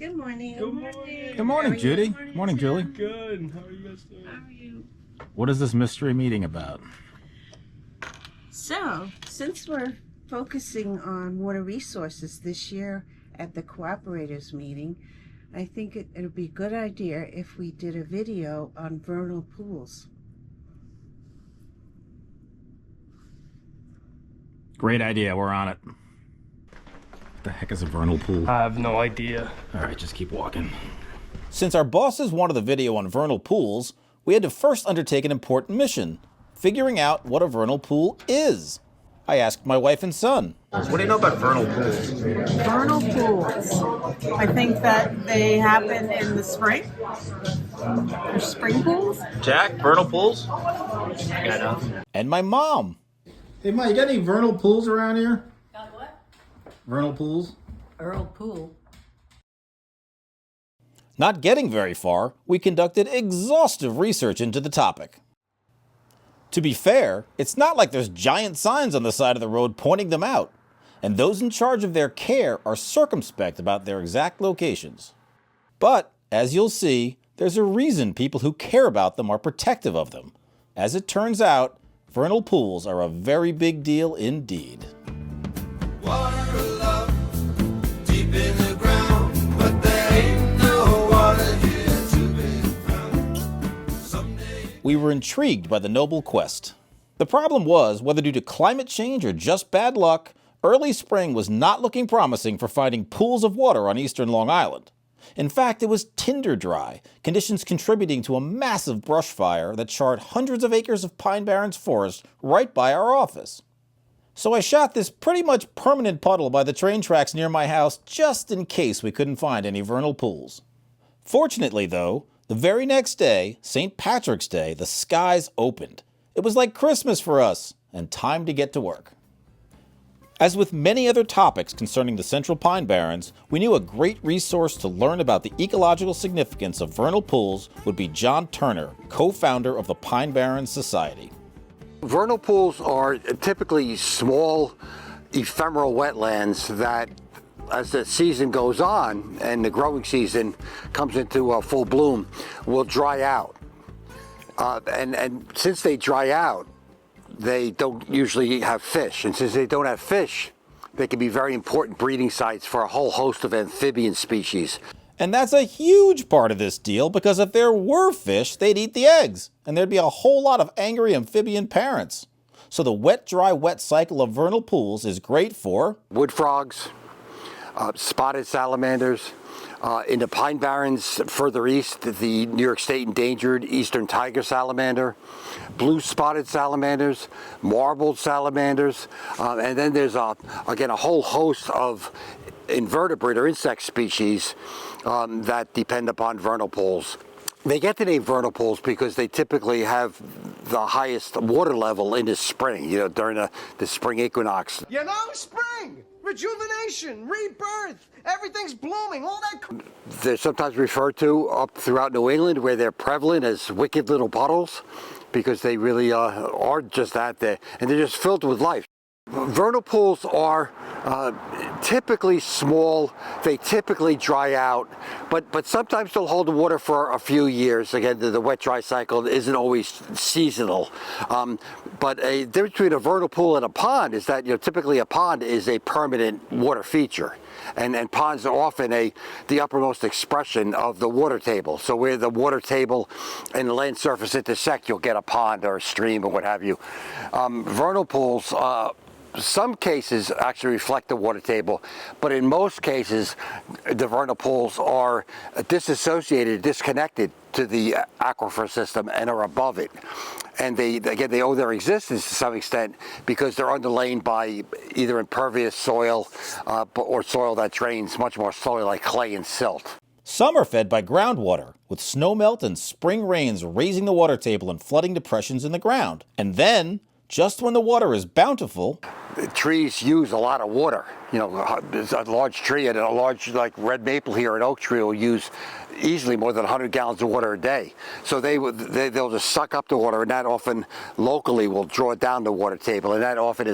Good morning. Good morning. Good morning, Judy. Good morning, Julie. Good. How are you guys doing? How are you? What is this mystery meeting about? So, since we're focusing on water resources this year at the cooperators meeting, I think it would be a good idea if we did a video on vernal pools. Great idea. We're on it. What the heck is a vernal pool? I have no idea. All right, just keep walking. Since our bosses wanted a video on vernal pools, we had to first undertake an important mission, figuring out what a vernal pool is. I asked my wife and son. What do you know about vernal pools? Vernal pools. I think that they happen in the spring. They're spring pools. Jack, vernal pools? And my mom. Hey, Ma, you got any vernal pools around here? Got what? Vernal pools? Earl Pool. Not getting very far, we conducted exhaustive research into the topic. To be fair, it's not like there's giant signs on the side of the road pointing them out, and those in charge of their care are circumspect about their exact locations. But, as you'll see, there's a reason people who care about them are protective of them. As it turns out, vernal pools are a very big deal indeed. Water of love, deep in the ground, but there ain't no water here to be found. Someday. We were intrigued by the noble quest. The problem was, whether due to climate change or just bad luck, early spring was not looking promising for finding pools of water on eastern Long Island. In fact, it was tinder dry, conditions contributing to a massive brush fire that charred hundreds of acres of Pine Barrens forest right by our office. So I shot this pretty much permanent puddle by the train tracks near my house just in case we couldn't find any vernal pools. Fortunately, though, the very next day, St. Patrick's Day, the skies opened. It was like Christmas for us, and time to get to work. As with many other topics concerning the Central Pine Barrens, we knew a great resource to learn about the ecological significance of vernal pools would be John Turner, co-founder of the Pine Barrens Society. Vernal pools are typically small, ephemeral wetlands that, as the season goes on and the growing season comes into full bloom, will dry out. And since they dry out, they don't usually have fish. And since they don't have fish, they can be very important breeding sites for a whole host of amphibian species. And that's a huge part of this deal, because if there were fish, they'd eat the eggs, and there'd be a whole lot of angry amphibian parents. So the wet, dry, wet cycle of vernal pools is great for wood frogs, spotted salamanders. In the Pine Barrens further east, the New York State endangered eastern tiger salamander, blue spotted salamanders, marbled salamanders, and then there's again a whole host of invertebrate or insect species that depend upon vernal pools. They get the name vernal pools because they typically have the highest water level in the spring, during the spring equinox. Spring, rejuvenation, rebirth, everything's blooming, all that. They're sometimes referred to up throughout New England where they're prevalent as wicked little puddles, because they really are just that, and they're just filled with life. Vernal pools are typically small. They typically dry out, but sometimes they'll hold the water for a few years. Again, the wet-dry cycle isn't always seasonal. But a difference between a vernal pool and a pond is that typically a pond is a permanent water feature. And ponds are often the uppermost expression of the water table. So where the water table and the land surface intersect, you'll get a pond or a stream or what have you. Vernal pools, some cases actually reflect the water table, but in most cases, the vernal pools are disassociated, disconnected to the aquifer system and are above it. And they owe their existence to some extent because they're underlain by either impervious soil or soil that drains much more slowly, like clay and silt. Some are fed by groundwater, with snowmelt and spring rains raising the water table and flooding depressions in the ground. And then, just when the water is bountiful, trees use a lot of water. You know, a large tree and a large like red maple here, an oak tree will use easily more than 100 gallons of water a day. So they'll just suck up the water, and that often locally will draw down the water table, and that often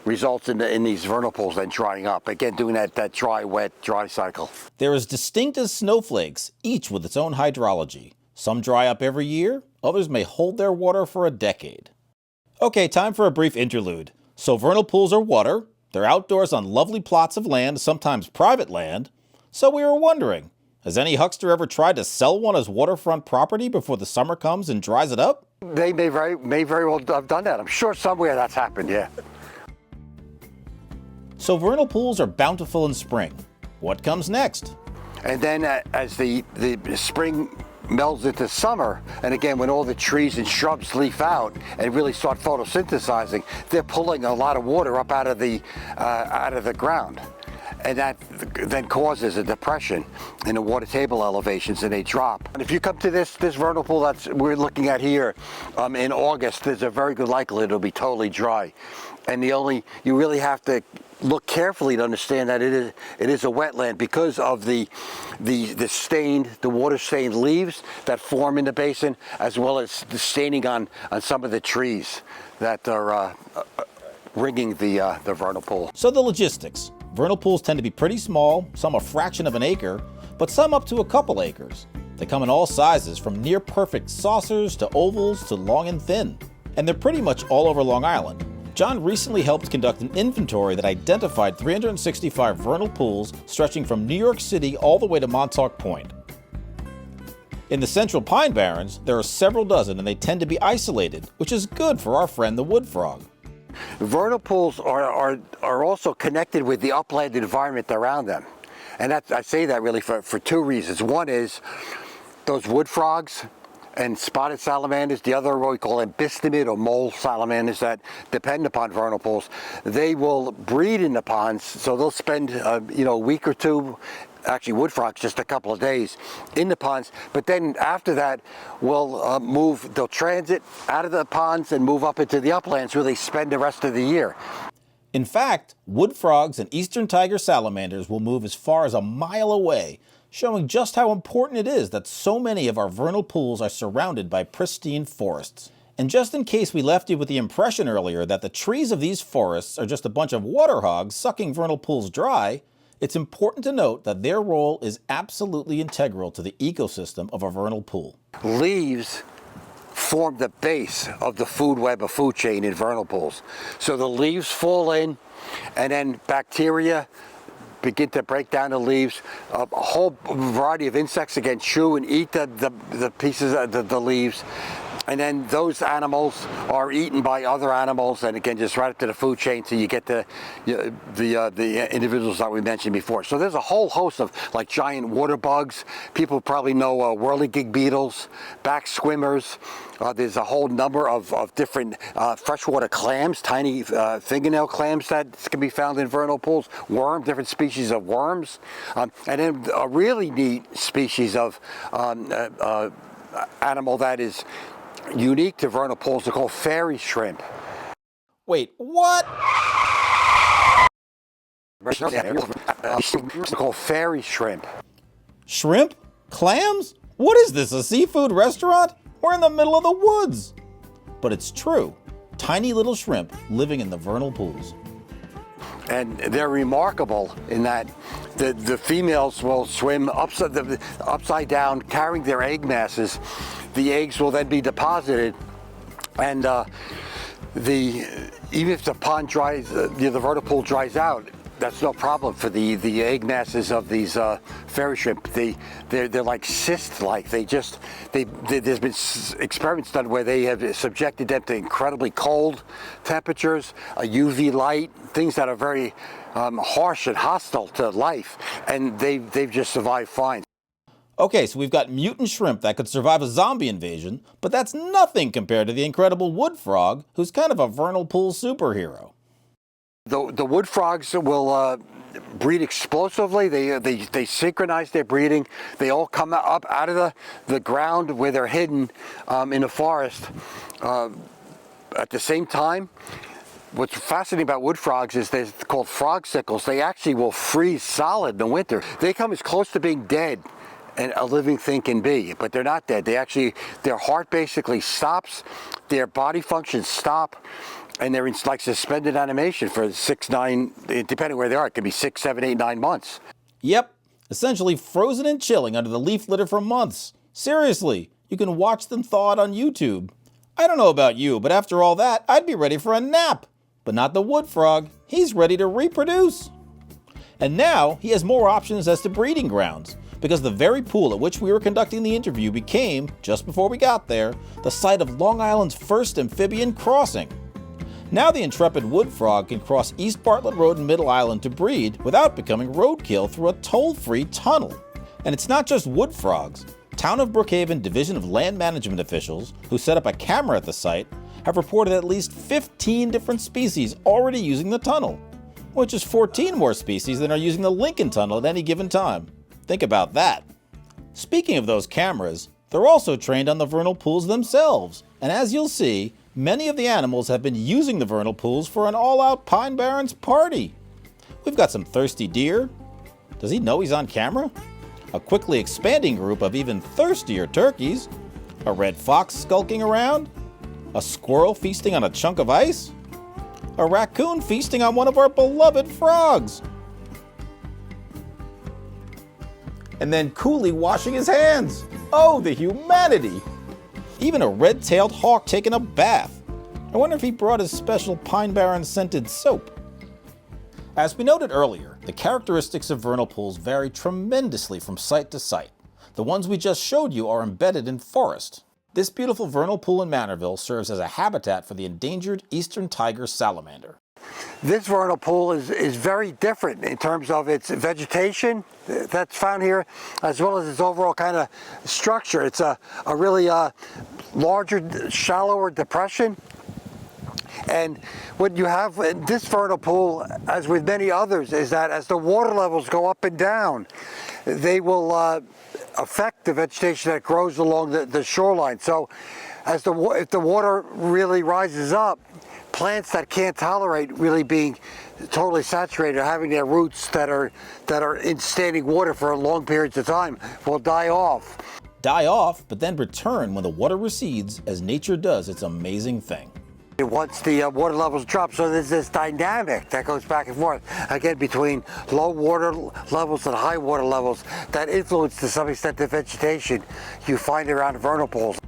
results in these vernal pools then drying up. Again, doing that dry, wet, dry cycle. They're as distinct as snowflakes, each with its own hydrology. Some dry up every year, others may hold their water for a decade. Okay, time for a brief interlude. So vernal pools are water. They're outdoors on lovely plots of land, sometimes private land. So we were wondering, has any huckster ever tried to sell one as waterfront property before the summer comes and dries it up? They may very well have done that. I'm sure somewhere that's happened, yeah. So vernal pools are bountiful in spring. What comes next? And then as the spring melds into summer, and again when all the trees and shrubs leaf out and really start photosynthesizing, they're pulling a lot of water up out of the ground, and that then causes a depression in the water table elevations, and they drop. And if you come to this vernal pool that we're looking at here in August, there's a very good likelihood it'll be totally dry, and you really have to look carefully to understand that it is a wetland because of the water stained leaves that form in the basin, as well as the staining on some of the trees that are ringing the vernal pool. So the logistics. Vernal pools tend to be pretty small, some a fraction of an acre, but some up to a couple acres. They come in all sizes, from near perfect saucers to ovals to long and thin. And they're pretty much all over Long Island. John recently helped conduct an inventory that identified 365 vernal pools stretching from New York City all the way to Montauk Point. In the Central Pine Barrens, there are several dozen, and they tend to be isolated, which is good for our friend the wood frog. Vernal pools are also connected with the upland environment around them. And I say that really for two reasons. One is those wood frogs and spotted salamanders, the other what we call embystomid or mole salamanders that depend upon vernal pools, they will breed in the ponds, so they'll spend a week or two, actually wood frogs just a couple of days in the ponds, but then after that they'll transit out of the ponds and move up into the uplands where they spend the rest of the year. In fact, wood frogs and eastern tiger salamanders will move as far as a mile away, showing just how important it is that so many of our vernal pools are surrounded by pristine forests. And just in case we left you with the impression earlier that the trees of these forests are just a bunch of water hogs sucking vernal pools dry, it's important to note that their role is absolutely integral to the ecosystem of a vernal pool. Leaves form the base of the food web of food chain in vernal pools. So the leaves fall in, and then bacteria begin to break down the leaves. A whole variety of insects again chew and eat the pieces of the leaves, and then those animals are eaten by other animals, and again just right up to the food chain till you get the individuals that we mentioned before. So there's a whole host of like giant water bugs. People probably know whirligig beetles, back swimmers. There's a whole number of different freshwater clams, tiny fingernail clams that can be found in vernal pools, different species of worms, and then a really neat species of animal that is unique to vernal pools. They're called fairy shrimp. Wait, what? They're called fairy shrimp. Shrimp? Clams? What is this, a seafood restaurant? We're in the middle of the woods. But it's true. Tiny little shrimp living in the vernal pools. And they're remarkable in that the females will swim upside down, carrying their egg masses. The eggs will then be deposited, and even if the pond dries, the vernal pool dries out, that's no problem for the egg masses of these fairy shrimp. They're like cyst-like. There's been experiments done where they have subjected them to incredibly cold temperatures, UV light, things that are very harsh and hostile to life, and they've just survived fine. Okay, so we've got mutant shrimp that could survive a zombie invasion, but that's nothing compared to the incredible wood frog, who's kind of a vernal pool superhero. The wood frogs will breed explosively. They synchronize their breeding. They all come up out of the ground where they're hidden in the forest at the same time. What's fascinating about wood frogs is they're called frog sickles. They actually will freeze solid in the winter. They come as close to being dead and a living thing can be, but they're not dead. They actually, their heart basically stops, their body functions stop, and they're in like suspended animation for 6, 9, depending where they are. It could be 6, 7, 8, 9 months. Yep, essentially frozen and chilling under the leaf litter for months. Seriously, you can watch them thaw out on YouTube. I don't know about you, but after all that, I'd be ready for a nap. But not the wood frog. He's ready to reproduce. And now he has more options as to breeding grounds, because the very pool at which we were conducting the interview became, just before we got there, the site of Long Island's first amphibian crossing. Now the intrepid wood frog can cross East Bartlett Road in Middle Island to breed without becoming roadkill through a toll-free tunnel. And it's not just wood frogs. Town of Brookhaven Division of Land Management officials, who set up a camera at the site, have reported at least 15 different species already using the tunnel, which is 14 more species than are using the Lincoln Tunnel at any given time. Think about that. Speaking of those cameras, they're also trained on the vernal pools themselves, and as you'll see, many of the animals have been using the vernal pools for an all-out Pine Barrens party. We've got some thirsty deer. Does he know he's on camera? A quickly expanding group of even thirstier turkeys, a red fox skulking around, a squirrel feasting on a chunk of ice, a raccoon feasting on one of our beloved frogs, and then coolly washing his hands. Oh, the humanity! Even a red-tailed hawk taking a bath. I wonder if he brought his special Pine Barrens scented soap. As we noted earlier, the characteristics of vernal pools vary tremendously from site to site. The ones we just showed you are embedded in forest. This beautiful vernal pool in Manorville serves as a habitat for the endangered eastern tiger salamander. This vernal pool is very different in terms of its vegetation that's found here, as well as its overall kind of structure. It's a really larger, shallower depression. And what you have in this vernal pool, as with many others, is that as the water levels go up and down, they will affect the vegetation that grows along the shoreline. So if the water really rises up, plants that can't tolerate really being totally saturated, having their roots that are in standing water for long periods of time, will die off. Die off, but then return when the water recedes, as nature does its amazing thing. Once the water levels drop, so there's this dynamic that goes back and forth, again, between low water levels and high water levels that influence to some extent the vegetation you find around vernal pools.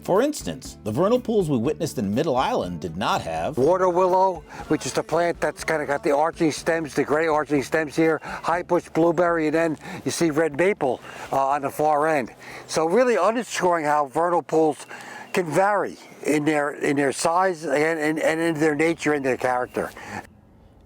For instance, the vernal pools we witnessed in Middle Island did not have water willow, which is the plant that's kind of got the arching stems, the gray arching stems here, high bush blueberry, and then you see red maple on the far end. So really underscoring how vernal pools can vary in their size and in their nature and their character.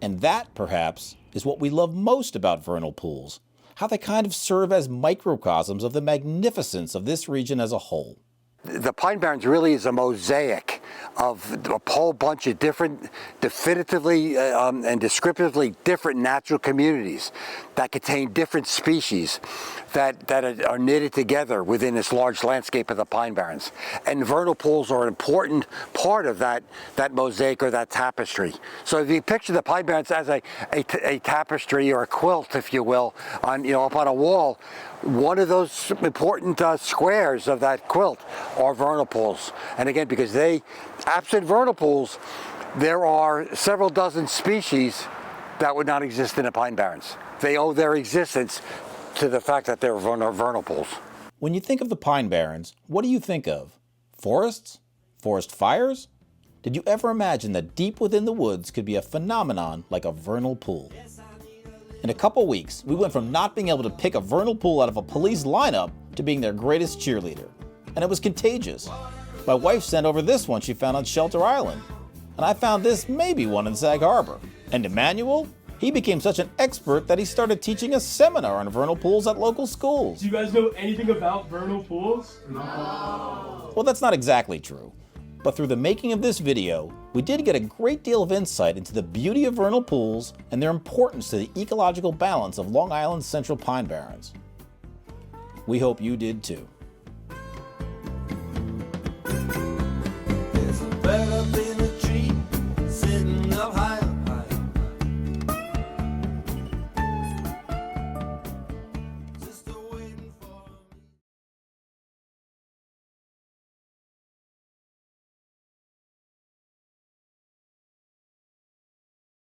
And that, perhaps, is what we love most about vernal pools, how they kind of serve as microcosms of the magnificence of this region as a whole. The Pine Barrens really is a mosaic of a whole bunch of different, definitively and descriptively different natural communities that contain different species that are knitted together within this large landscape of the Pine Barrens. And vernal pools are an important part of that mosaic or that tapestry. So if you picture the Pine Barrens as a tapestry or a quilt, if you will, on up on a wall, one of those important squares of that quilt are vernal pools. And again, because absent vernal pools, there are several dozen species that would not exist in the Pine Barrens. They owe their existence to the fact that they're vernal pools. When you think of the Pine Barrens, what do you think of? Forests? Forest fires? Did you ever imagine that deep within the woods could be a phenomenon like a vernal pool? In a couple weeks, we went from not being able to pick a vernal pool out of a police lineup to being their greatest cheerleader. And it was contagious. My wife sent over this one she found on Shelter Island. And I found this maybe one in Sag Harbor. And Emmanuel? He became such an expert that he started teaching a seminar on vernal pools at local schools. Do you guys know anything about vernal pools? No. Well, that's not exactly true. But through the making of this video, we did get a great deal of insight into the beauty of vernal pools and their importance to the ecological balance of Long Island's Central Pine Barrens. We hope you did too.